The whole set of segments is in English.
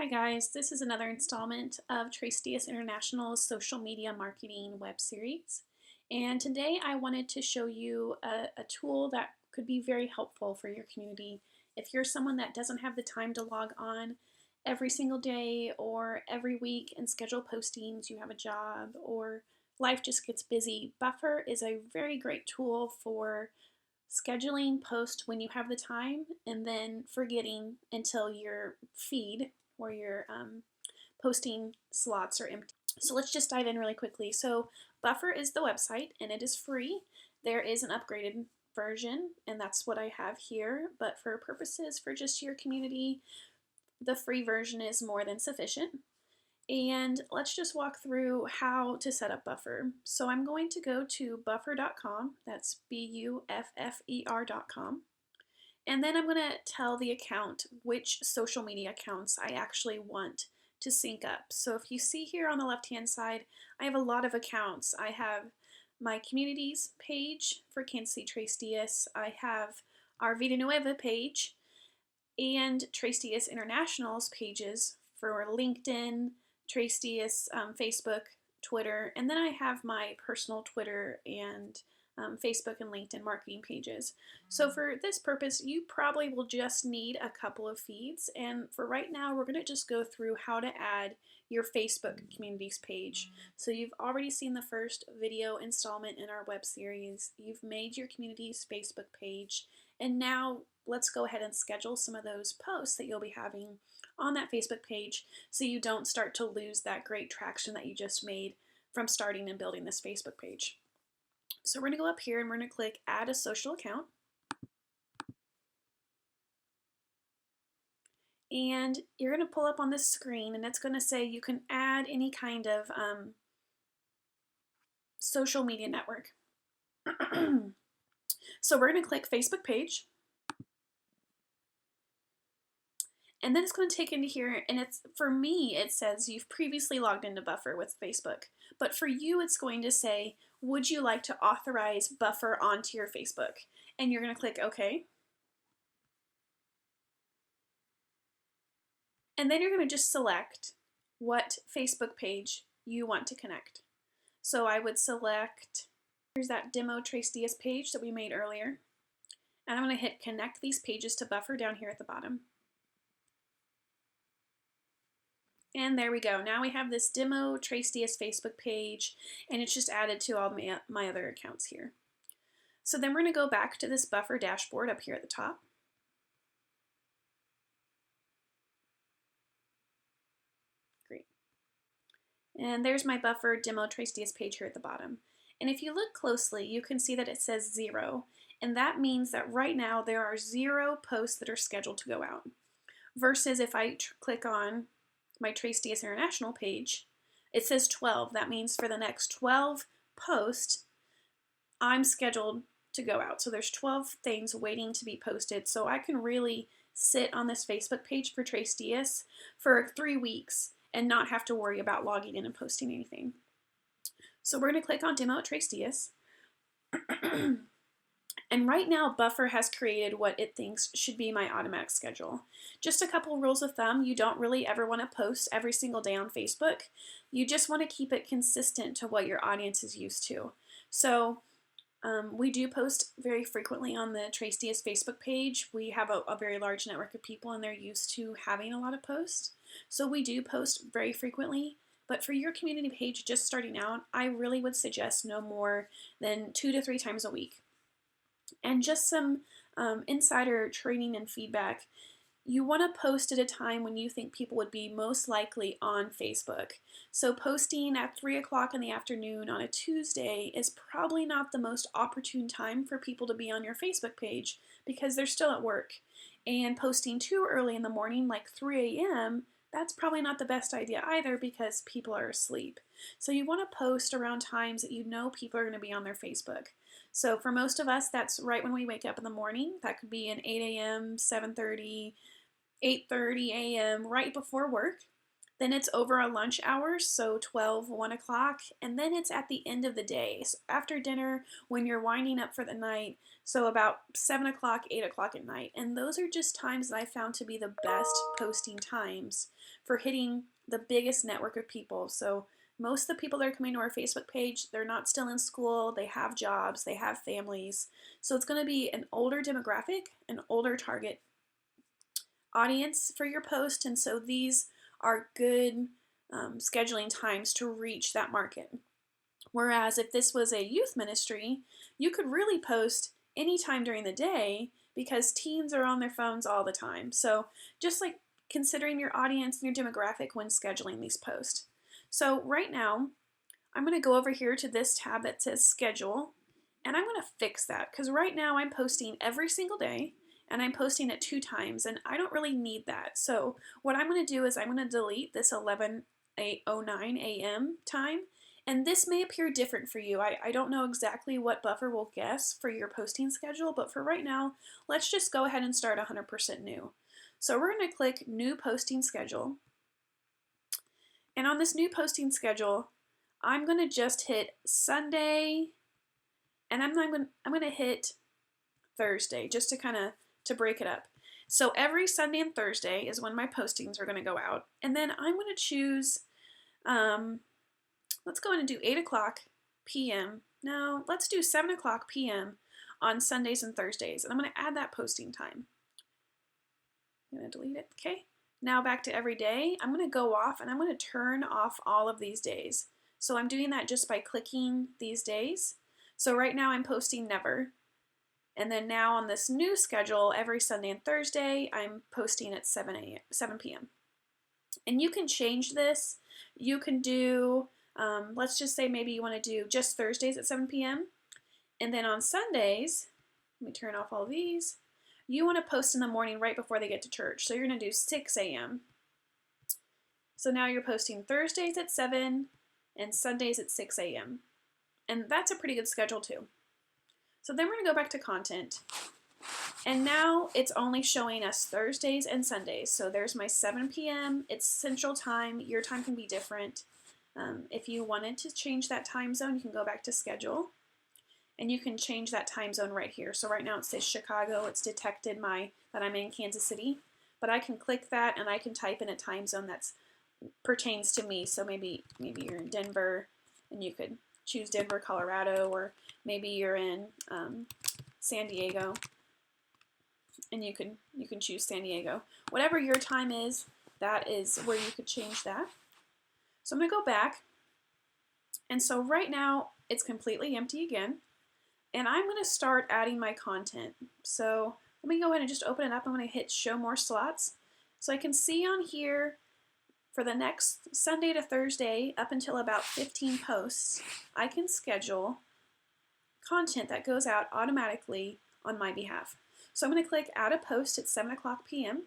Hi guys, this is another installment of Trace Diaz International's social media marketing web series. And today I wanted to show you a tool that could be very helpful for your community. If you're someone that doesn't have the time to log on every single day or every week and schedule postings, you have a job, or life just gets busy, Buffer is a very great tool for scheduling posts when you have the time and then forgetting until your feed or your posting slots are empty. So let's just dive in really quickly. So Buffer is the website and it is free. There is an upgraded version and that's what I have here, but for purposes for just your community, the free version is more than sufficient. And let's just walk through how to set up Buffer. So I'm going to go to buffer.com, that's buffer.com, and then I'm going to tell the account which social media accounts I actually want to sync up. So if you see here on the left hand side, I have a lot of accounts. I have my communities page for Kansas City Trace Diaz, I have our Vida Nueva page, and Trace Diaz International's pages for LinkedIn, Trace Diaz, Facebook, Twitter, and then I have my personal Twitter and Facebook and LinkedIn marketing pages. So for this purpose, you probably will just need a couple of feeds. And for right now, we're going to just go through how to add your Facebook communities page. So you've already seen the first video installment in our web series. You've made your community's Facebook page. And now let's go ahead and schedule some of those posts that you'll be having on that Facebook page so you don't start to lose that great traction that you just made from starting and building this Facebook page. So we're going to go up here and we're going to click Add a Social Account. And you're going to pull up on this screen and it's going to say you can add any kind of social media network. So we're going to click Facebook page. And then it's going to take into here, and it's, for me, it says you've previously logged into Buffer with Facebook. But for you, it's going to say, would you like to authorize Buffer onto your Facebook? And you're going to click OK. And then you're going to just select what Facebook page you want to connect. So I would select, here's that demo Trace Diaz page that we made earlier. And I'm going to hit Connect these pages to Buffer down here at the bottom. And there we go. Now we have this demo Trace Diaz Facebook page, and it's just added to all my other accounts here. So then we're going to go back to this Buffer dashboard up here at the top. Great. And there's my Buffer demo Trace Diaz page here at the bottom. And if you look closely, you can see that it says 0. And that means that right now there are 0 posts that are scheduled to go out. Versus if I click on my Trace Diaz International page, it says 12. That means for the next 12 posts, I'm scheduled to go out. So there's 12 things waiting to be posted. So I can really sit on this Facebook page for Trace Diaz for 3 weeks and not have to worry about logging in and posting anything. So we're going to click on Demo at Trace Diaz. And right now, Buffer has created what it thinks should be my automatic schedule. Just a couple rules of thumb. You don't really ever want to post every single day on Facebook. You just want to keep it consistent to what your audience is used to. So we do post very frequently on the Trace Diaz Facebook page. We have a very large network of people and they're used to having a lot of posts. So we do post very frequently. But for your community page just starting out, I really would suggest no more than 2 to 3 times a week. And just some insider training and feedback. You want to post at a time when you think people would be most likely on Facebook. So posting at 3 o'clock in the afternoon on a Tuesday is probably not the most opportune time for people to be on your Facebook page because they're still at work. And posting too early in the morning, like 3 a.m., that's probably not the best idea either because people are asleep. So you want to post around times that you know people are going to be on their Facebook. So for most of us, that's right when we wake up in the morning. That could be an 8 a.m., 7:30, 8:30 a.m., right before work. Then it's over a lunch hours, so 12, 1 o'clock, and then it's at the end of the day. So after dinner, when you're winding up for the night, so about 7 o'clock, 8 o'clock at night. And those are just times that I found to be the best posting times for hitting the biggest network of people. So most of the people that are coming to our Facebook page, they're not still in school, they have jobs, they have families. So it's going to be an older demographic, an older target audience for your post, and so these are good scheduling times to reach that market. Whereas if this was a youth ministry, you could really post anytime during the day because teens are on their phones all the time. So just like considering your audience and your demographic when scheduling these posts. So right now, I'm going to go over here to this tab that says schedule, and I'm going to fix that because right now I'm posting every single day and I'm posting it 2 times and I don't really need that. So what I'm going to do is I'm going to delete this 11:09 a.m. time, and this may appear different for you. I don't know exactly what Buffer will guess for your posting schedule, but for right now, let's just go ahead and start 100% new. So we're going to click New Posting Schedule. And on this new posting schedule, I'm going to just hit Sunday, and I'm going to hit Thursday just to kind of to break it up. So every Sunday and Thursday is when my postings are going to go out. And then I'm going to choose, let's go in and do 8 o'clock p.m. No, let's do 7 o'clock p.m. on Sundays and Thursdays. And I'm going to add that posting time. I'm going to delete it. Okay. Now back to every day. I'm going to go off and I'm going to turn off all of these days. So I'm doing that just by clicking these days. So right now I'm posting never. And then now on this new schedule, every Sunday and Thursday, I'm posting at 7 p.m. And you can change this. You can do, let's just say maybe you want to do just Thursdays at 7 p.m. And then on Sundays, let me turn off all these. You want to post in the morning right before they get to church. So you're going to do 6 a.m. So now you're posting Thursdays at 7 and Sundays at 6 a.m. And that's a pretty good schedule too. So then we're going to go back to content. And now it's only showing us Thursdays and Sundays. So there's my 7 p.m. It's Central Time. Your time can be different. If you wanted to change that time zone, you can go back to schedule. And you can change that time zone right here. So right now it says Chicago. It's detected that I'm in Kansas City. But I can click that and I can type in a time zone that pertains to me. So maybe you're in Denver and you could choose Denver, Colorado, or maybe you're in San Diego and you can choose San Diego. Whatever your time is, that is where you could change that. So I'm going to go back. And so right now it's completely empty again. And I'm going to start adding my content. So let me go ahead and just open it up. I'm going to hit show more slots. So I can see on here for the next Sunday to Thursday up until about 15 posts, I can schedule content that goes out automatically on my behalf. So I'm going to click add a post at 7 o'clock p.m.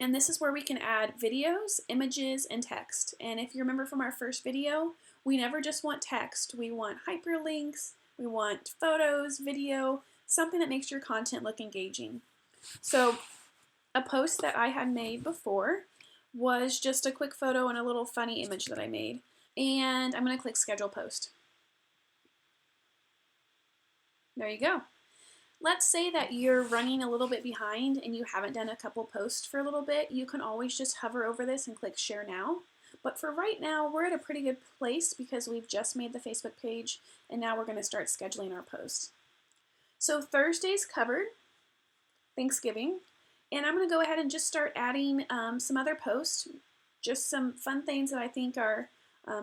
And this is where we can add videos, images, and text. And if you remember from our first video, we never just want text. We want hyperlinks, we want photos, video, something that makes your content look engaging. So a post that I had made before was just a quick photo and a little funny image that I made. And I'm going to click schedule post. There you go. Let's say that you're running a little bit behind and you haven't done a couple posts for a little bit. You can always just hover over this and click share now. But for right now, we're at a pretty good place because we've just made the Facebook page and now we're going to start scheduling our posts. So Thursday's covered, Thanksgiving, and I'm going to go ahead and just start adding some other posts, just some fun things that I think are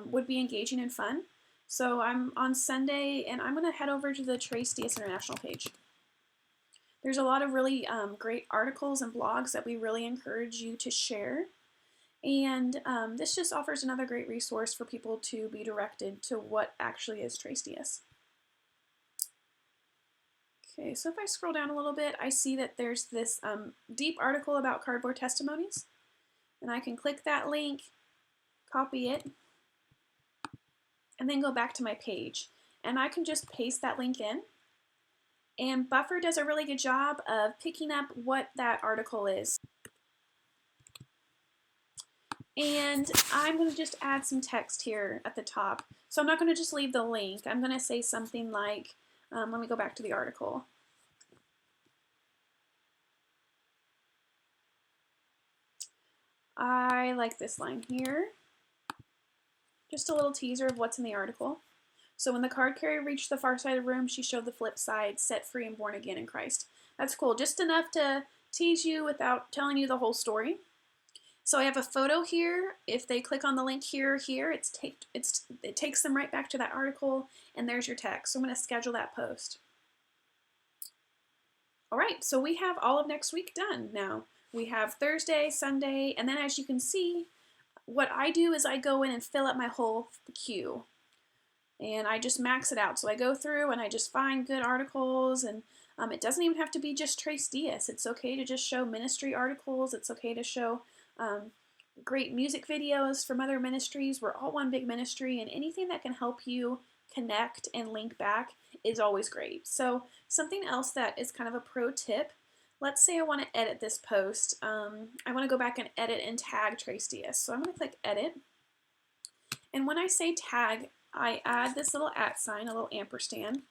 would be engaging and fun. So I'm on Sunday and I'm going to head over to the Trace DS International page. There's a lot of really great articles and blogs that we really encourage you to share. And this just offers another great resource for people to be directed to what actually is Trace DS. Okay, so if I scroll down a little bit, I see that there's this deep article about cardboard testimonies. And I can click that link, copy it, and then go back to my page. And I can just paste that link in. And Buffer does a really good job of picking up what that article is. And I'm going to just add some text here at the top. So I'm not going to just leave the link. I'm going to say something like, let me go back to the article. I like this line here. Just a little teaser of what's in the article. So when the card carrier reached the far side of the room, she showed the flip side, set free and born again in Christ. That's cool. Just enough to tease you without telling you the whole story. So I have a photo here. If they click on the link here, it takes them right back to that article, and there's your text. So I'm going to schedule that post. All right, so we have all of next week done now. We have Thursday, Sunday, and then as you can see, what I do is I go in and fill up my whole queue. And I just max it out. So I go through and I just find good articles, and it doesn't even have to be just Trace Diaz. It's okay to just show ministry articles. It's okay to show great music videos from other ministries. We're all one big ministry, and anything that can help you connect and link back is always great. So something else that is kind of a pro tip, let's say I want to edit this post. I want to go back and edit and tag Trace Diaz. So I'm going to click edit. And when I say tag, I add this little @ sign, a little ampersand,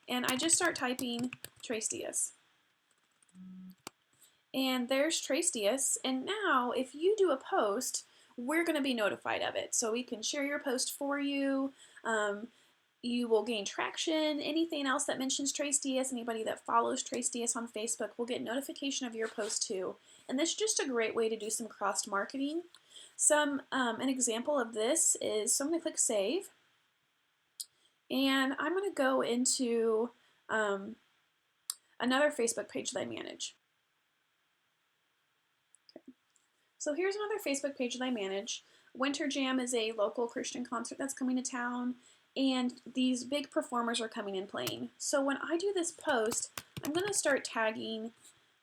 and I just start typing Trace Diaz. And there's Trace Diaz. And now if you do a post, we're going to be notified of it. So we can share your post for you. You will gain traction. Anything else that mentions Trace Diaz, anybody that follows Trace Diaz on Facebook will get notification of your post too. And this is just a great way to do some cross marketing. An example of this is, so I'm going to click save. And I'm going to go into another Facebook page that I manage. Okay. So here's another Facebook page that I manage. Winter Jam is a local Christian concert that's coming to town, and these big performers are coming and playing. So when I do this post, I'm going to start tagging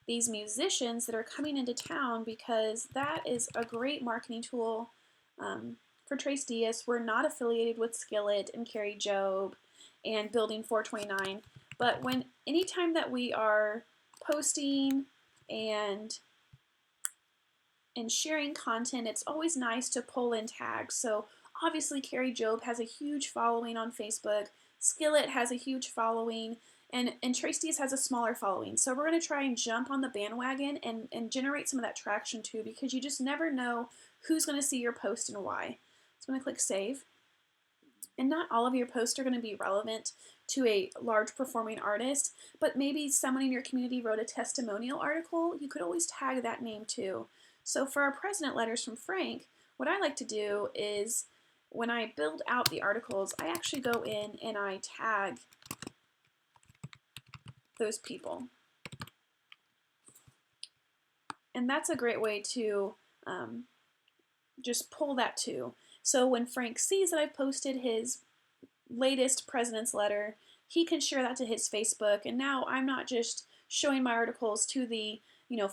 these musicians that are coming into town, because that is a great marketing tool for Trace Diaz. We're not affiliated with Skillet and Carrie Job and Building 429, but anytime that we are posting and sharing content, it's always nice to pull in tags. So obviously Carrie Job has a huge following on Facebook, Skillet has a huge following, and Trace Diaz has a smaller following. So we're going to try and jump on the bandwagon and generate some of that traction too, because you just never know who's going to see your post and why. So I'm going to click save. And not all of your posts are going to be relevant to a large performing artist, but maybe someone in your community wrote a testimonial article. You could always tag that name too. So for our President Letters from Frank, what I like to do is when I build out the articles, I actually go in and I tag those people. And that's a great way to just pull that too. So when Frank sees that I've posted his latest president's letter, he can share that to his Facebook, and now I'm not just showing my articles to the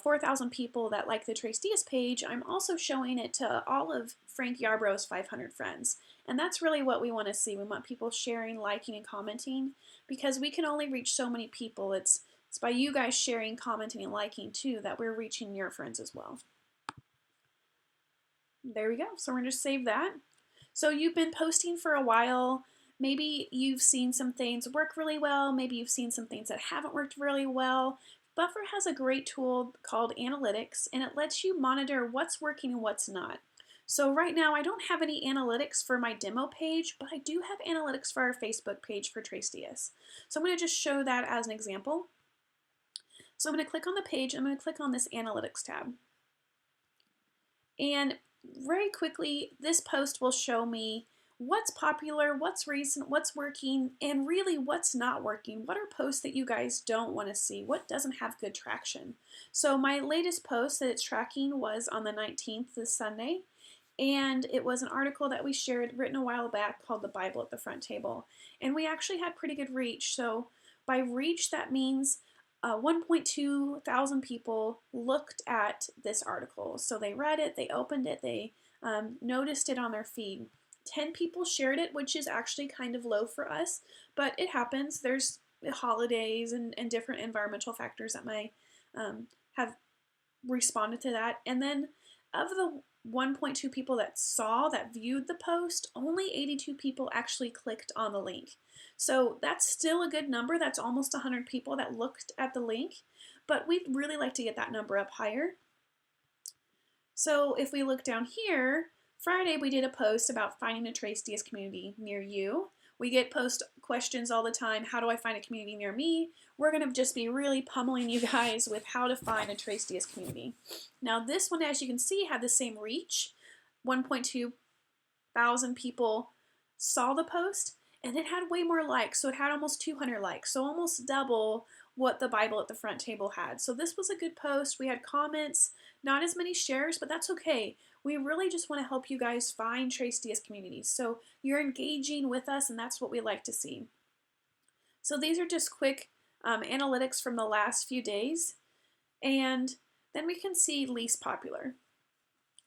4,000 people that like the Trace Diaz page, I'm also showing it to all of Frank Yarbrough's 500 friends. And that's really what we want to see. We want people sharing, liking, and commenting, because we can only reach so many people. It's by you guys sharing, commenting, and liking too that we're reaching your friends as well. There we go. So we're going to just save that. So you've been posting for a while. Maybe you've seen some things work really well. Maybe you've seen some things that haven't worked really well. Buffer has a great tool called Analytics, and it lets you monitor what's working and what's not. So right now I don't have any analytics for my demo page, but I do have analytics for our Facebook page for Trace Diaz. So I'm going to just show that as an example. So I'm going to click on the page. I'm going to click on this Analytics tab. And very quickly, this post will show me what's popular, what's recent, what's working, and really what's not working. What are posts that you guys don't want to see? What doesn't have good traction? So my latest post that it's tracking was on the 19th, this Sunday, and it was an article that we shared written a while back called The Bible at the Front Table. And we actually had pretty good reach. So by reach, that means 1.2 thousand people looked at this article. So they read it, they opened it, they noticed it on their feed. 10 people shared it, which is actually kind of low for us, but it happens. There's holidays and different environmental factors that might have responded to that. And then Of the 1.2 people that viewed the post, only 82 people actually clicked on the link. So that's still a good number. That's almost 100 people that looked at the link, but we'd really like to get that number up higher. So if we look down here, Friday we did a post about finding a Trace DS community near you. We get post questions all the time. How do I find a community near me? We're going to just be really pummeling you guys with how to find a Trace DS community. Now this one, as you can see, had the same reach. 1.2 thousand people saw the post, and it had way more likes. So it had almost 200 likes, so almost double what the Bible at the Front table had. So this was a good post. We had comments, not as many shares, but that's okay. We really just want to help you guys find Trace DS communities. So you're engaging with us, and that's what we like to see. So these are just quick analytics from the last few days. And then we can see least popular.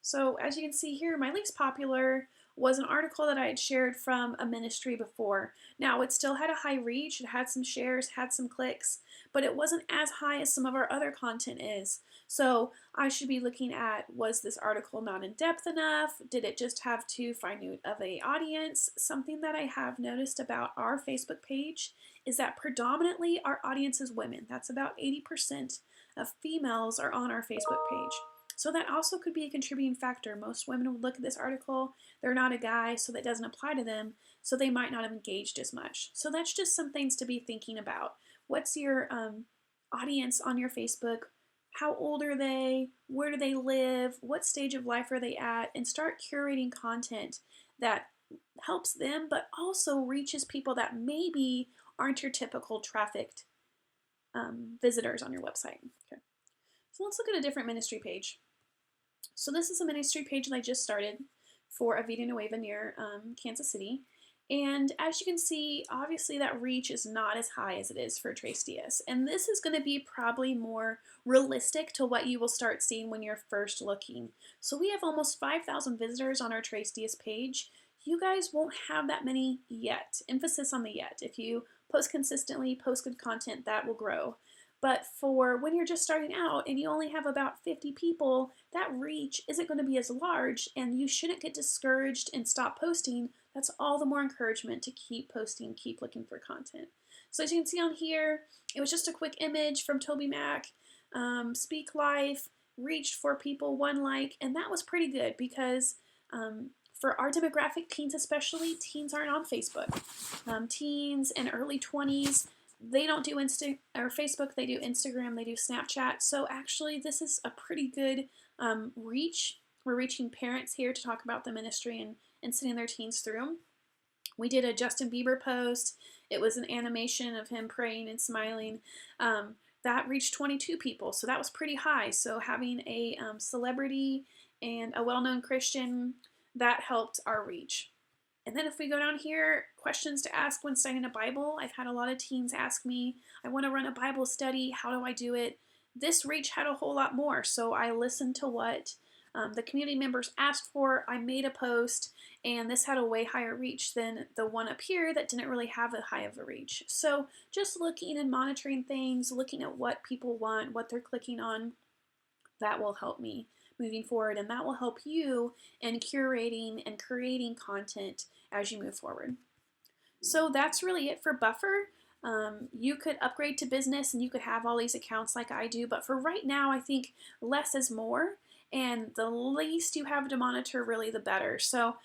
So as you can see here, my least popular was an article that I had shared from a ministry before. Now, it still had a high reach, it had some shares, had some clicks, but it wasn't as high as some of our other content is. So I should be looking at, was this article not in depth enough? Did it just have too finite of a audience? Something that I have noticed about our Facebook page is that predominantly our audience is women. That's about 80% of females are on our Facebook page. So that also could be a contributing factor. Most women would look at this article, they're not a guy, so that doesn't apply to them, so they might not have engaged as much. So that's just some things to be thinking about. What's your audience on your Facebook? How old are they? Where do they live? What stage of life are they at? And start curating content that helps them, but also reaches people that maybe aren't your typical trafficked visitors on your website. Okay. So let's look at a different ministry page. So this is a ministry page that I just started for a Vida Nueva near Kansas City. And as you can see, obviously that reach is not as high as it is for Trace DS. And this is going to be probably more realistic to what you will start seeing when you're first looking. So we have almost 5,000 visitors on our Trace DS page. You guys won't have that many yet. Emphasis on the yet. If you post consistently, post good content, that will grow. But for when you're just starting out and you only have about 50 people, that reach isn't going to be as large, and you shouldn't get discouraged and stop posting. That's all the more encouragement to keep posting, keep looking for content. So as you can see on here, it was just a quick image from Toby Mac. Speak Life reached 4 people, 1 like, and that was pretty good because for our demographic, teens especially, teens aren't on Facebook. Teens and early 20s, they don't do Facebook, they do Instagram, they do Snapchat. So actually this is a pretty good reach. We're reaching parents here to talk about the ministry and sending their teens through. We did a Justin Bieber post. It was an animation of him praying and smiling. That reached 22 people, so that was pretty high. So having a celebrity and a well-known Christian, that helped our reach. And then if we go down here, questions to ask when studying a Bible. I've had a lot of teens ask me, I want to run a Bible study. How do I do it? This reach had a whole lot more. So I listened to what the community members asked for. I made a post, and this had a way higher reach than the one up here that didn't really have a high of a reach. So just looking and monitoring things, looking at what people want, what they're clicking on, that will help me moving forward, and that will help you in curating and creating content as you move forward. So that's really it for Buffer. You could upgrade to business and you could have all these accounts like I do, but for right now I think less is more, and the least you have to monitor, really the better. So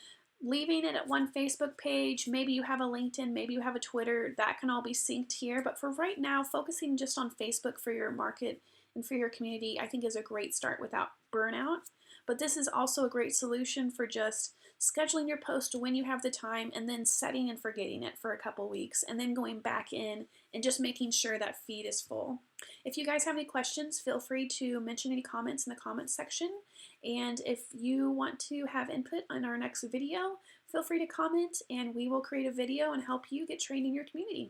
leaving it at one Facebook page, maybe you have a LinkedIn, maybe you have a Twitter, that can all be synced here, but for right now, focusing just on Facebook for your market and for your community, I think is a great start without burnout. But this is also a great solution for just scheduling your post when you have the time, and then setting and forgetting it for a couple weeks, and then going back in and just making sure that feed is full. If you guys have any questions, feel free to mention any comments in the comments section. And if you want to have input on our next video, feel free to comment and we will create a video and help you get trained in your community.